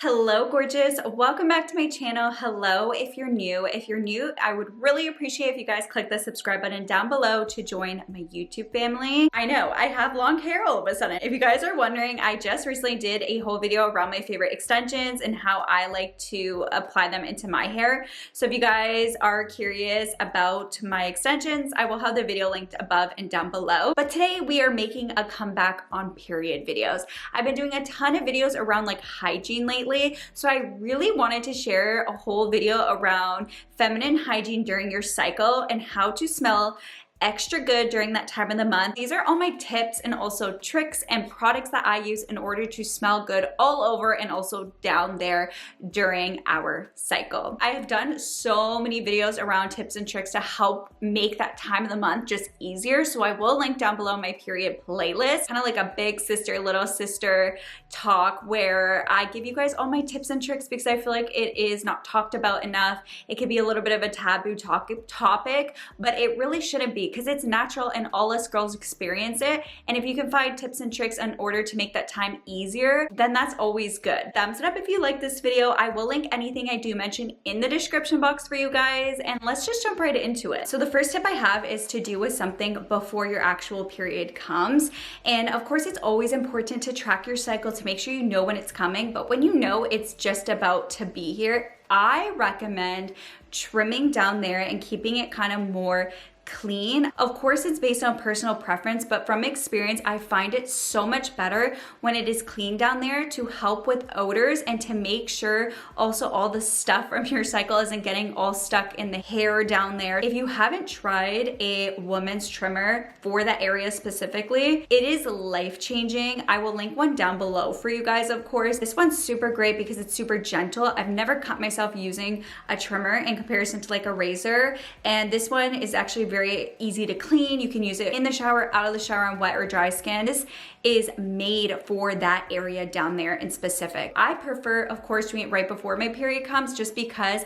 Hello, gorgeous. Welcome back to my channel. Hello, if you're new. If you're new, I would really appreciate if you guys click the subscribe button down below to join my YouTube family. I know, I have long hair all of a sudden. If you guys are wondering, I just recently did a whole video around my favorite extensions and how I like to apply them into my hair. So if you guys are curious about my extensions, I will have the video linked above and down below. But today we are making a comeback on period videos. I've been doing a ton of videos around like hygiene lately. So I really wanted to share a whole video around feminine hygiene during your cycle and how to smell extra good during that time of the month. These are all my tips and also tricks and products that I use in order to smell good all over and also down there during our cycle. I have done so many videos around tips and tricks to help make that time of the month just easier. So I will link down below my period playlist, kind of like a big sister, little sister talk where I give you guys all my tips and tricks because I feel like it is not talked about enough. It could be a little bit of a taboo topic, but it really shouldn't be, because it's natural and all us girls experience it. And if you can find tips and tricks in order to make that time easier, then that's always good. Thumbs it up if you like this video. I will link anything I do mention in the description box for you guys, and let's just jump right into it. So the first tip I have is to do with something before your actual period comes. And of course, it's always important to track your cycle to make sure you know when it's coming, but when you know it's just about to be here, I recommend trimming down there and keeping it kind of more clean. Of course, it's based on personal preference, but from experience, I find it so much better when it is clean down there to help with odors and to make sure also all the stuff from your cycle isn't getting all stuck in the hair down there. If you haven't tried a woman's trimmer for that area specifically, it is life-changing. I will link one down below for you guys, of course. This one's super great because it's super gentle. I've never cut myself using a trimmer in comparison to like a razor, and this one is actually very easy to clean. You can use it in the shower, out of the shower, on wet or dry skin. This is made for that area down there in specific. I prefer, of course, doing it right before my period comes, just because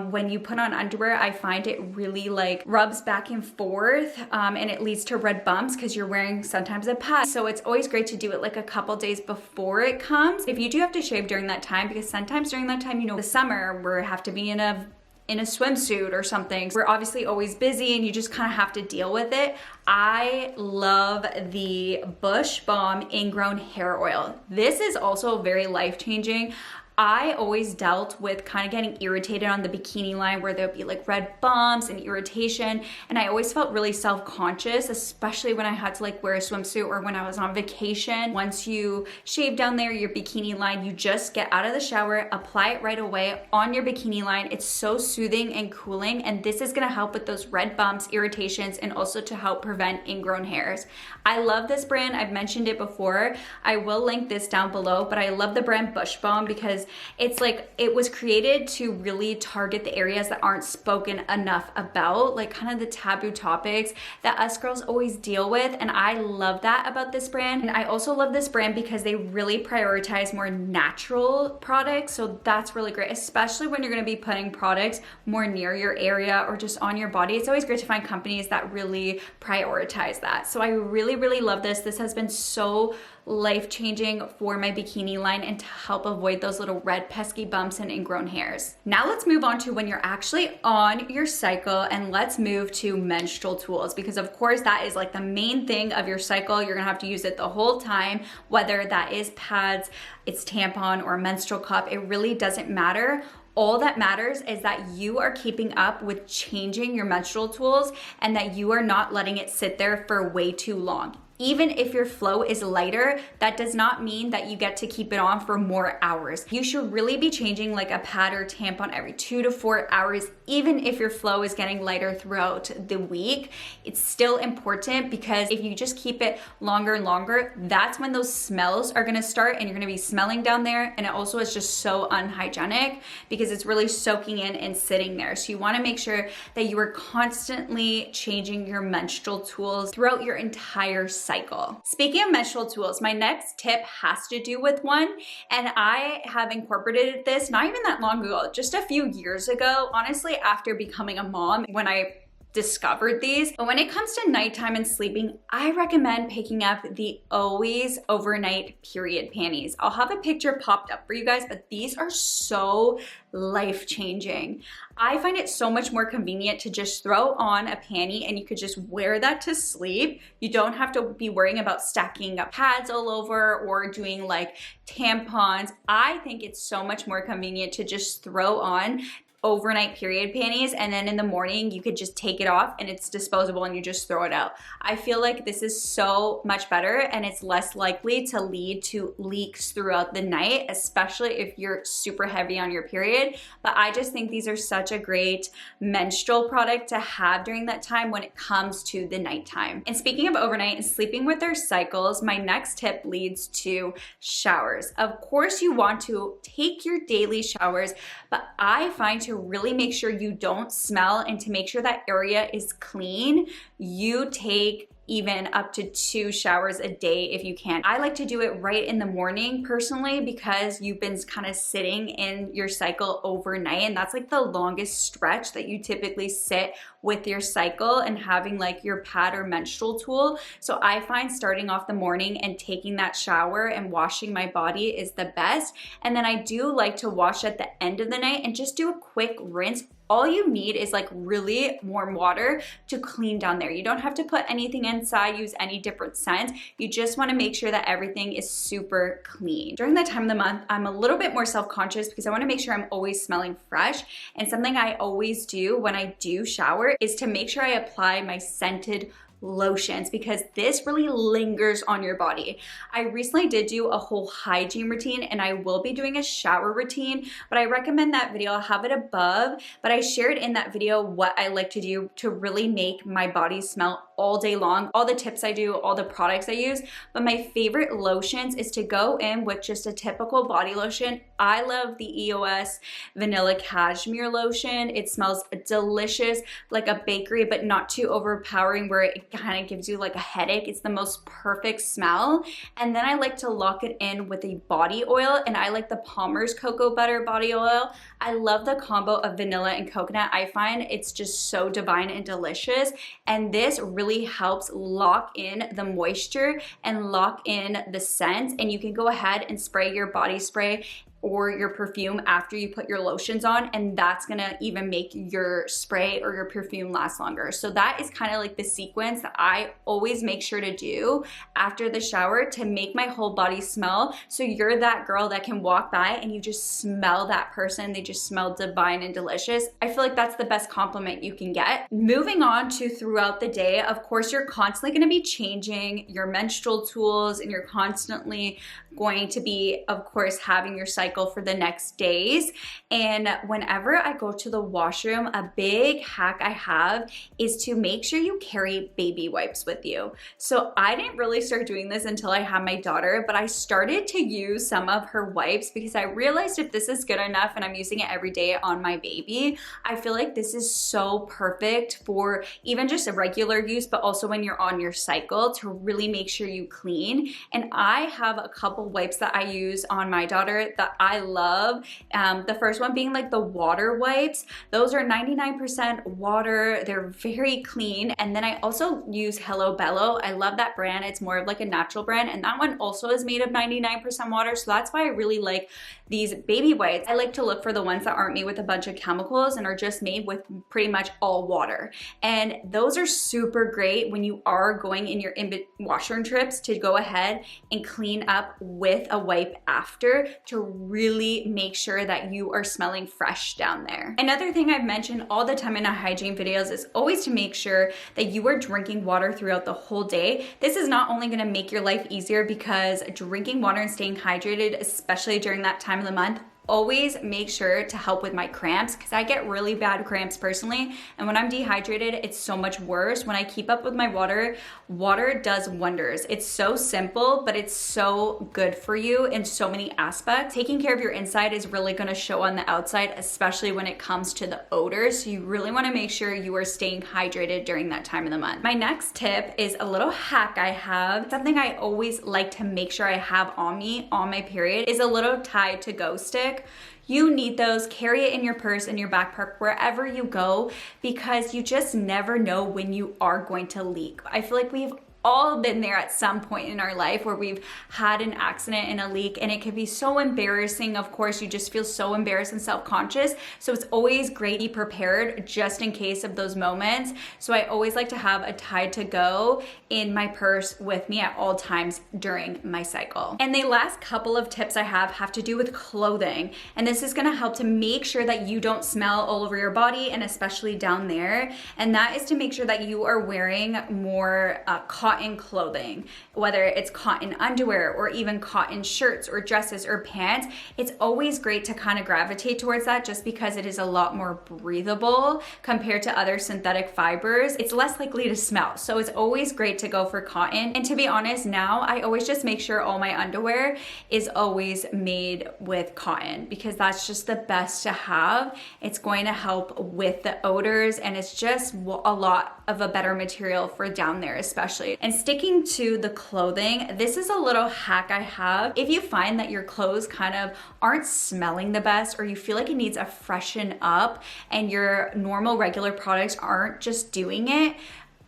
when you put on underwear, I find it really like rubs back and forth and it leads to red bumps because you're wearing sometimes a pad. So it's always great to do it like a couple days before it comes. If you do have to shave during that time, because sometimes during that time, you know, the summer, we have to be in a swimsuit or something. We're obviously always busy and you just kind of have to deal with it. I love the Bush Balm Ingrown Hair Oil. This is also very life-changing. I always dealt with kind of getting irritated on the bikini line where there'd be like red bumps and irritation. And I always felt really self-conscious, especially when I had to like wear a swimsuit or when I was on vacation. Once you shave down there, your bikini line, you just get out of the shower, apply it right away on your bikini line. It's so soothing and cooling. And this is gonna help with those red bumps, irritations, and also to help prevent ingrown hairs. I love this brand. I've mentioned it before. I will link this down below, but I love the brand Bush Balm because it's like it was created to really target the areas that aren't spoken enough about, like kind of the taboo topics that us girls always deal with. And I love that about this brand. And I also love this brand because they really prioritize more natural products. So that's really great, especially when you're going to be putting products more near your area or just on your body. It's always great to find companies that really prioritize that. So I really, really love this. This has been so life-changing for my bikini line and to help avoid those little red pesky bumps and ingrown hairs. Now let's move on to when you're actually on your cycle, and let's move to menstrual tools, because of course that is like the main thing of your cycle. You're gonna have to use it the whole time, whether that is pads, it's tampon, or a menstrual cup. It really doesn't matter. All that matters is that you are keeping up with changing your menstrual tools and that you are not letting it sit there for way too long. Even if your flow is lighter, that does not mean that you get to keep it on for more hours. You should really be changing like a pad or tampon every 2 to 4 hours, even if your flow is getting lighter throughout the week. It's still important because if you just keep it longer and longer, that's when those smells are gonna start and you're gonna be smelling down there. And it also is just so unhygienic because it's really soaking in and sitting there. So you wanna make sure that you are constantly changing your menstrual tools throughout your entire cycle. Speaking of menstrual tools, my next tip has to do with one, and I have incorporated this not even that long ago, just a few years ago, honestly, after becoming a mom, when I discovered these. But when it comes to nighttime and sleeping, I recommend picking up the Always Overnight Period Panties. I'll have a picture popped up for you guys, but these are so life-changing. I find it so much more convenient to just throw on a panty and you could just wear that to sleep. You don't have to be worrying about stacking up pads all over or doing like tampons. I think it's so much more convenient to just throw on overnight period panties, and then in the morning you could just take it off and it's disposable and you just throw it out. I feel like this is so much better and it's less likely to lead to leaks throughout the night, especially if you're super heavy on your period. But I just think these are such a great menstrual product to have during that time when it comes to the nighttime. And speaking of overnight and sleeping with their cycles, my next tip leads to showers. Of course you want to take your daily showers, but I find to really make sure you don't smell and to make sure that area is clean, you take even up to 2 showers a day if you can. I like to do it right in the morning personally because you've been kind of sitting in your cycle overnight, and that's like the longest stretch that you typically sit with your cycle and having like your pad or menstrual tool. So I find starting off the morning and taking that shower and washing my body is the best. And then I do like to wash at the end of the night and just do a quick rinse. All you need is like really warm water to clean down there. You don't have to put anything inside, use any different scent. You just want to make sure that everything is super clean. During that time of the month, I'm a little bit more self-conscious because I want to make sure I'm always smelling fresh. And something I always do when I do shower is to make sure I apply my scented lotions because this really lingers on your body. I recently did do a whole hygiene routine and I will be doing a shower routine, but I recommend that video. I'll have it above, but I shared in that video what I like to do to really make my body smell all day long, all the tips I do, all the products I use. But my favorite lotions is to go in with just a typical body lotion. I love the EOS Vanilla Cashmere Lotion. It smells delicious, like a bakery, but not too overpowering where it kind of gives you like a headache. It's the most perfect smell. And then I like to lock it in with a body oil, and I like the Palmer's Cocoa Butter Body Oil. I love the combo of vanilla and coconut. I find it's just so divine and delicious. And this really helps lock in the moisture and lock in the scent. And you can go ahead and spray your body spray or your perfume after you put your lotions on, and that's gonna even make your spray or your perfume last longer. So that is kind of like the sequence that I always make sure to do after the shower to make my whole body smell. So you're that girl that can walk by and you just smell that person. They just smell divine and delicious. I feel like that's the best compliment you can get. Moving on to throughout the day, of course, you're constantly gonna be changing your menstrual tools and you're constantly going to be, of course, having your cycle for the next days. And whenever I go to the washroom, a big hack I have is to make sure you carry baby wipes with you. So I didn't really start doing this until I had my daughter, but I started to use some of her wipes because I realized if this is good enough and I'm using it every day on my baby, I feel like this is so perfect for even just a regular use, but also when you're on your cycle to really make sure you clean. And I have a couple wipes that I use on my daughter that I love. The first one being like the water wipes. Those are 99% water. They're very clean. And then I also use Hello Bello. I love that brand. It's more of like a natural brand. And that one also is made of 99% water. So that's why I really like these baby wipes. I like to look for the ones that aren't made with a bunch of chemicals and are just made with pretty much all water. And those are super great when you are going in your washroom trips to go ahead and clean up with a wipe after to really make sure that you are smelling fresh down there. Another thing I've mentioned all the time in our hygiene videos is always to make sure that you are drinking water throughout the whole day. This is not only gonna make your life easier because drinking water and staying hydrated, especially during that time of the month, always make sure to help with my cramps because I get really bad cramps personally, and when I'm dehydrated it's so much worse. When I keep up with my water, water does wonders. It's so simple, but it's so good for you in so many aspects. Taking care of your inside is really going to show on the outside, especially when it comes to the odors. So you really want to make sure you are staying hydrated during that time of the month. My next tip is a little hack I have. Something I always like to make sure I have on me on my period is a little Tide to Go stick. quick, you need those. Carry it in your purse, in your backpack, wherever you go, because you just never know when you are going to leak. I feel like we've all been there at some point in our life where we've had an accident and a leak, and it can be so embarrassing. Of course, you just feel so embarrassed and self-conscious. So it's always great to be prepared just in case of those moments. So I always like to have a Tide to Go in my purse with me at all times during my cycle. And the last couple of tips I have to do with clothing. And this is gonna help to make sure that you don't smell all over your body, and especially down there. And that is to make sure that you are wearing more cotton clothing, whether it's cotton underwear or even cotton shirts or dresses or pants. It's always great to kind of gravitate towards that just because it is a lot more breathable compared to other synthetic fibers. It's less likely to smell. So it's always great to go for cotton. And to be honest, now I always just make sure all my underwear is always made with cotton because that's just the best to have. It's going to help with the odors, and it's just a lot of a better material for down there especially. And sticking to the clothing, this is a little hack I have. If you find that your clothes kind of aren't smelling the best, or you feel like it needs a freshen up and your normal regular products aren't just doing it,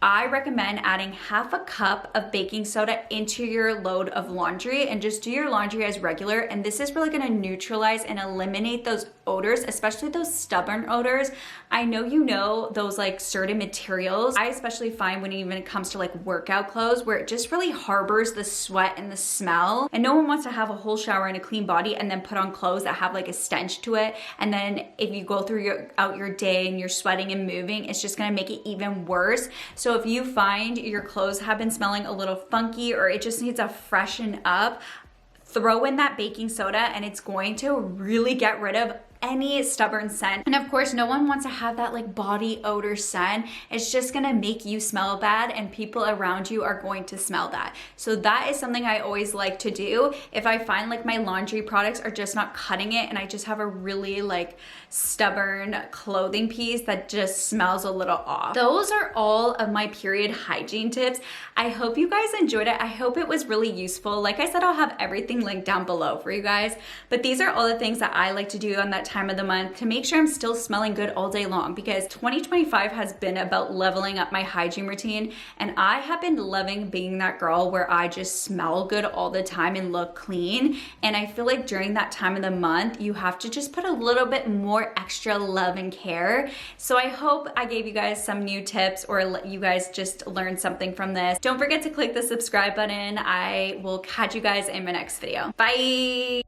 I recommend adding half a cup of baking soda into your load of laundry and just do your laundry as regular. And this is really gonna neutralize and eliminate those odors, especially those stubborn odors. I know you know those like certain materials. I especially find when it comes to like workout clothes where it just really harbors the sweat and the smell. And no one wants to have a whole shower and a clean body and then put on clothes that have like a stench to it. And then if you go through your day and you're sweating and moving, it's just gonna make it even worse. So if you find your clothes have been smelling a little funky or it just needs a freshen up, throw in that baking soda and it's going to really get rid of any stubborn scent. And of course, no one wants to have that like body odor scent. It's just gonna make you smell bad and people around you are going to smell that. So that is something I always like to do. If I find like my laundry products are just not cutting it and I just have a really like stubborn clothing piece that just smells a little off. Those are all of my period hygiene tips. I hope you guys enjoyed it. I hope it was really useful. Like I said, I'll have everything linked down below for you guys, but these are all the things that I like to do on that time of the month to make sure I'm still smelling good all day long, because 2025 has been about leveling up my hygiene routine, and I have been loving being that girl where I just smell good all the time and look clean. And I feel like during that time of the month, you have to just put a little bit more extra love and care. So I hope I gave you guys some new tips or you guys just learned something from this. Don't forget to click the subscribe button. I will catch you guys in my next video. Bye.